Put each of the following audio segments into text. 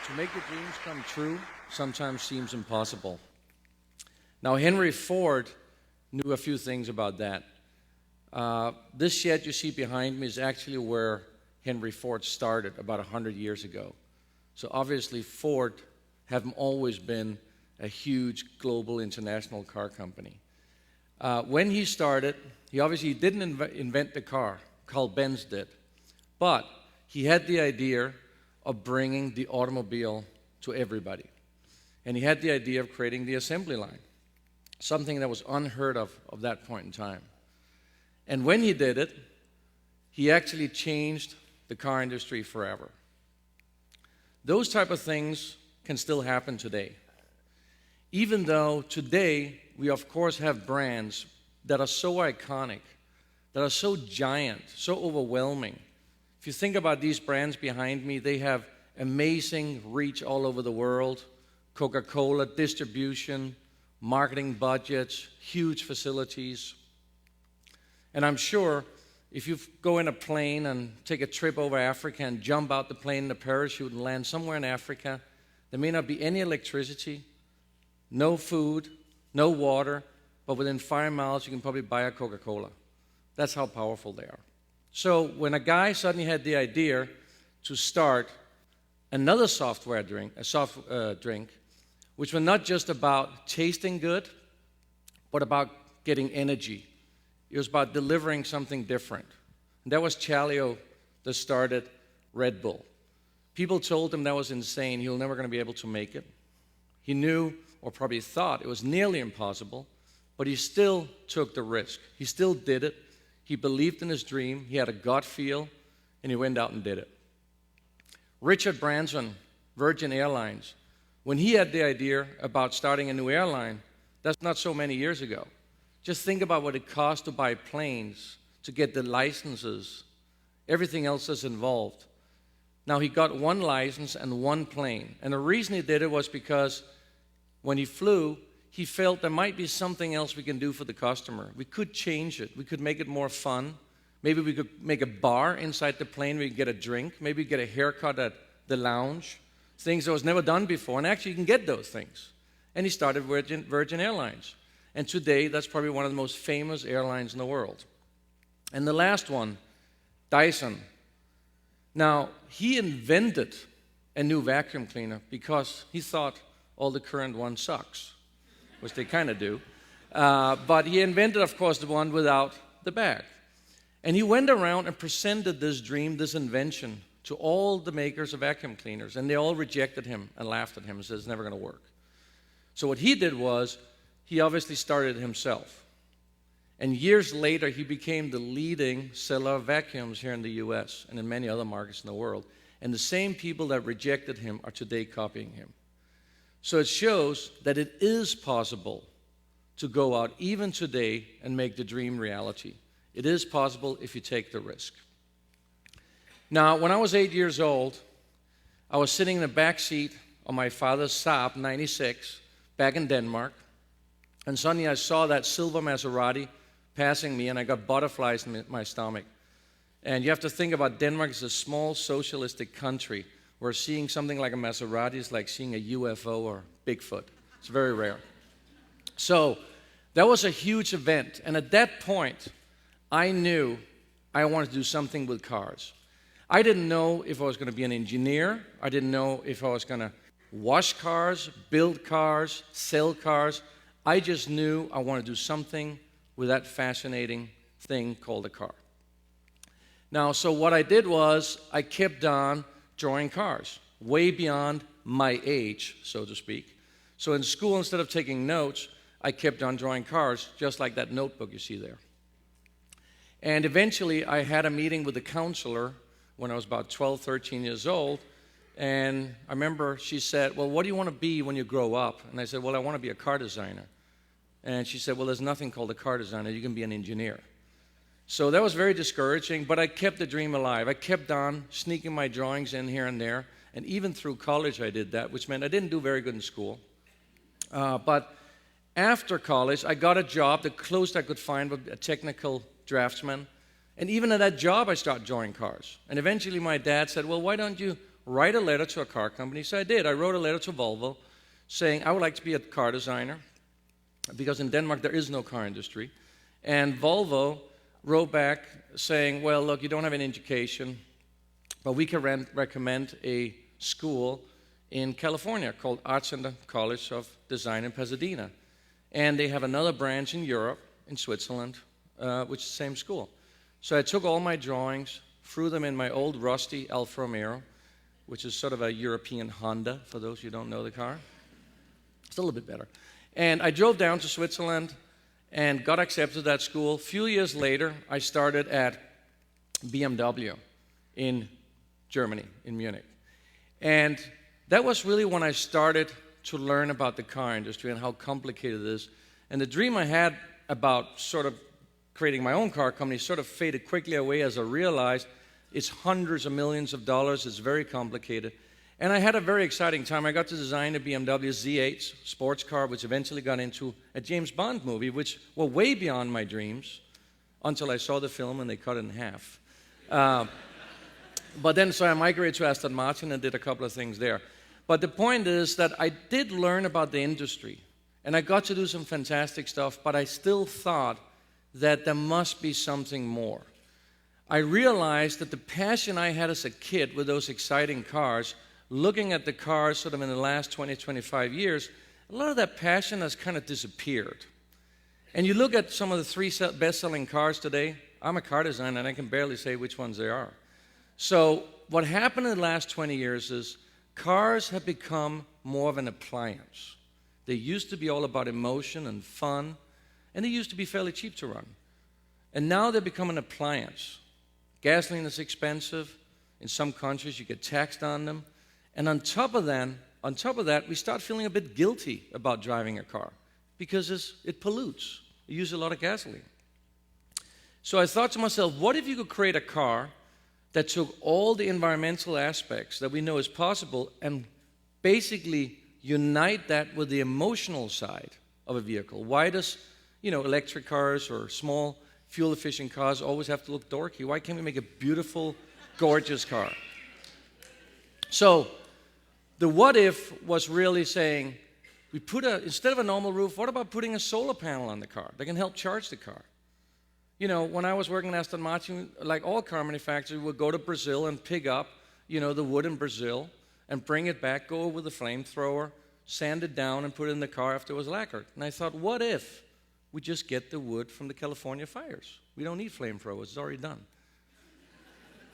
To make your dreams come true sometimes seems impossible. Now, Henry Ford knew a few things about that. This shed you see behind me is actually where Henry Ford started about 100 years ago. So obviously Ford haven't always been a huge global international car company. When he started, he obviously didn't invent the car, Carl Benz did, but he had the idea of bringing the automobile to everybody. And he had the idea of creating the assembly line, something that was unheard of that point in time. And when he did it, he actually changed the car industry forever. Those type of things can still happen today. Even though today we of course have brands that are so iconic, that are so giant, so overwhelming. If you think about these brands behind me, they have amazing reach all over the world. Coca-Cola, distribution, marketing budgets, huge facilities. And I'm sure if you go in a plane and take a trip over Africa and jump out the plane in a parachute and land somewhere in Africa, there may not be any electricity, no food, no water, but within 5 miles you can probably buy a Coca-Cola. That's how powerful they are. So when a guy suddenly had the idea to start another soft drink, which was not just about tasting good, but about getting energy. It was about delivering something different. And that was Chalio that started Red Bull. People told him that was insane. He was never going to be able to make it. He knew, or probably thought, it was nearly impossible, but he still took the risk. He still did it. He believed in his dream. He had a gut feel, and he went out and did it. Richard Branson, Virgin Airlines, when he had the idea about starting a new airline, that's not so many years ago. Just think about what it cost to buy planes, to get the licenses, everything else that's involved. Now, he got one license and one plane. And the reason he did it was because when he flew, he felt there might be something else we can do for the customer. We could change it. We could make it more fun. Maybe we could make a bar inside the plane where you could get a drink. Maybe get a haircut at the lounge. Things that was never done before. And actually, you can get those things. And he started Virgin Airlines. And today, that's probably one of the most famous airlines in the world. And the last one, Dyson. Now, he invented a new vacuum cleaner because he thought all the current one sucks, which they kind of do. But he invented, of course, the one without the bag. And he went around and presented this dream, this invention, to all the makers of vacuum cleaners. And they all rejected him and laughed at him and said, it's never going to work. So what he did was, he obviously started it himself. And years later, he became the leading seller of vacuums here in the US and in many other markets in the world. And the same people that rejected him are today copying him. So it shows that it is possible to go out even today and make the dream reality. It is possible if you take the risk. Now, when I was 8 years old, I was sitting in the back seat of my father's Saab 96 back in Denmark. And suddenly I saw that silver Maserati passing me, and I got butterflies in my stomach. And you have to think about Denmark as a small socialistic country where seeing something like a Maserati is like seeing a UFO or Bigfoot. It's very rare. So that was a huge event. And at that point, I knew I wanted to do something with cars. I didn't know if I was going to be an engineer. I didn't know if I was going to wash cars, build cars, sell cars. I just knew I wanted to do something with that fascinating thing called a car. Now, so what I did was I kept on drawing cars, way beyond my age, so to speak. So in school, instead of taking notes, I kept on drawing cars, just like that notebook you see there. And eventually, I had a meeting with a counselor when I was about 12, 13 years old. And I remember she said, well, what do you want to be when you grow up? And I said, well, I want to be a car designer. And she said, well, there's nothing called a car designer. You can be an engineer. So that was very discouraging, but I kept the dream alive. I kept on sneaking my drawings in here and there. And even through college, I did that, which meant I didn't do very good in school. But after college, I got a job, the closest I could find was a technical draftsman. And even at that job, I started drawing cars. And eventually my dad said, well, why don't you write a letter to a car company. So I did. I wrote a letter to Volvo saying I would like to be a car designer because in Denmark there is no car industry. And Volvo wrote back saying, well, look, you don't have any education, but we can recommend a school in California called Arts Center College of Design in Pasadena. And they have another branch in Europe, in Switzerland, which is the same school. So I took all my drawings, threw them in my old rusty Alfa Romeo, which is sort of a European Honda, for those who don't know the car. It's a little bit better. And I drove down to Switzerland and got accepted to that school. A few years later, I started at BMW in Germany, in Munich. And that was really when I started to learn about the car industry and how complicated it is. And the dream I had about sort of creating my own car company sort of faded quickly away as I realized it's hundreds of millions of dollars, it's very complicated. And I had a very exciting time. I got to design a BMW Z8 sports car, which eventually got into a James Bond movie, which were way beyond my dreams until I saw the film and they cut it in half. But then, so I migrated to Aston Martin and did a couple of things there. But the point is that I did learn about the industry, and I got to do some fantastic stuff, but I still thought that there must be something more. I realized that the passion I had as a kid with those exciting cars, looking at the cars sort of in the last 20, 25 years, a lot of that passion has kind of disappeared. And you look at some of the 3 best-selling cars today, I'm a car designer and I can barely say which ones they are. So what happened in the last 20 years is cars have become more of an appliance. They used to be all about emotion and fun, and they used to be fairly cheap to run. And now they become an appliance. Gasoline is expensive. In some countries, you get taxed on them. And on top of that, we start feeling a bit guilty about driving a car because it pollutes. You use a lot of gasoline. So I thought to myself, what if you could create a car that took all the environmental aspects that we know is possible and basically unite that with the emotional side of a vehicle? Why does, electric cars or small fuel-efficient cars always have to look dorky? Why can't we make a beautiful, gorgeous car? So the what if was really saying, instead of a normal roof, what about putting a solar panel on the car that can help charge the car? When I was working at Aston Martin, like all car manufacturers, would go to Brazil and pick up, the wood in Brazil and bring it back, go with a flamethrower, sand it down, and put it in the car after it was lacquered. And I thought, what if we just get the wood from the California fires? We don't need flamethrowers, it's already done.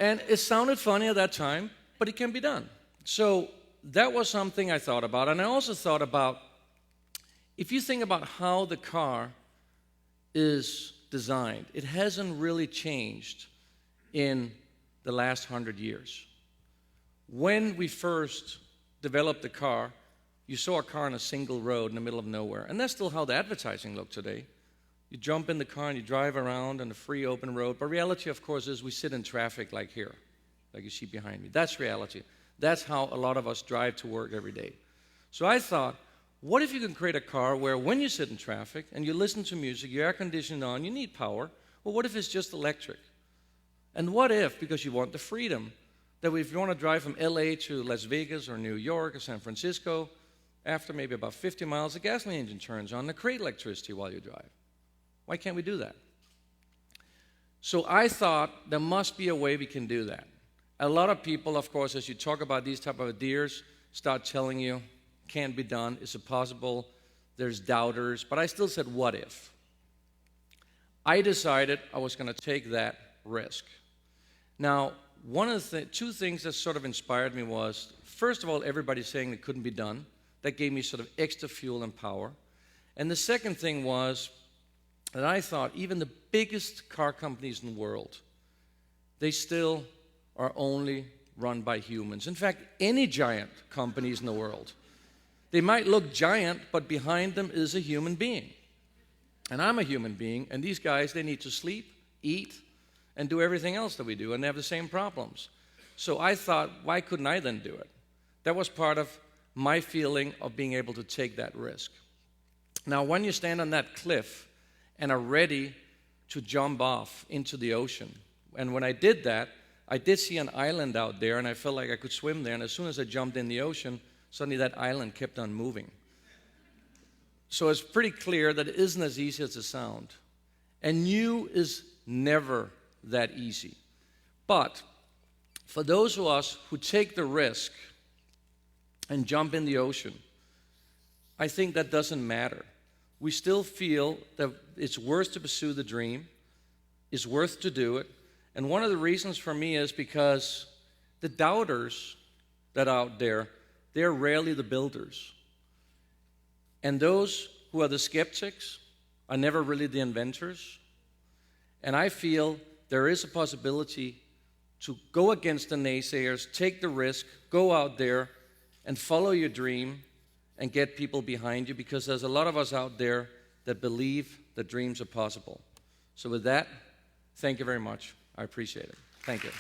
And it sounded funny at that time, but it can be done. So that was something I thought about. And I also thought about, if you think about how the car is designed, it hasn't really changed in the last 100 years. When we first developed the car, you saw a car on a single road in the middle of nowhere. And that's still how the advertising looked today. You jump in the car and you drive around on a free open road. But reality, of course, is we sit in traffic like here, like you see behind me. That's reality. That's how a lot of us drive to work every day. So I thought, what if you can create a car where when you sit in traffic and you listen to music, your air conditioning on, you need power. Well, what if it's just electric? And what if, because you want the freedom, that if you want to drive from LA to Las Vegas or New York or San Francisco, after maybe about 50 miles, the gasoline engine turns on to create electricity while you drive. Why can't we do that? So I thought there must be a way we can do that. A lot of people, of course, as you talk about these type of ideas, start telling you, can't be done, is it possible, there's doubters, but I still said, what if? I decided I was going to take that risk. Now, one of the two things that sort of inspired me was, first of all, everybody saying it couldn't be done. That gave me sort of extra fuel and power. And the second thing was that I thought even the biggest car companies in the world, they still are only run by humans. In fact, any giant companies in the world, they might look giant, but behind them is a human being. And I'm a human being, and these guys, they need to sleep, eat, and do everything else that we do, and they have the same problems. So I thought, why couldn't I then do it? That was part of my feeling of being able to take that risk. Now, when you stand on that cliff and are ready to jump off into the ocean, and when I did that, I did see an island out there, and I felt like I could swim there, and as soon as I jumped in the ocean, suddenly that island kept on moving. So it's pretty clear that it isn't as easy as it sounds. And new is never that easy. But for those of us who take the risk and jump in the ocean, I think that doesn't matter. We still feel that it's worth to pursue the dream, it's worth to do it. And one of the reasons for me is because the doubters that are out there, they're rarely the builders. And those who are the skeptics are never really the inventors. And I feel there is a possibility to go against the naysayers, take the risk, go out there and follow your dream and get people behind you, because there's a lot of us out there that believe that dreams are possible. So with that, thank you very much. I appreciate it. Thank you.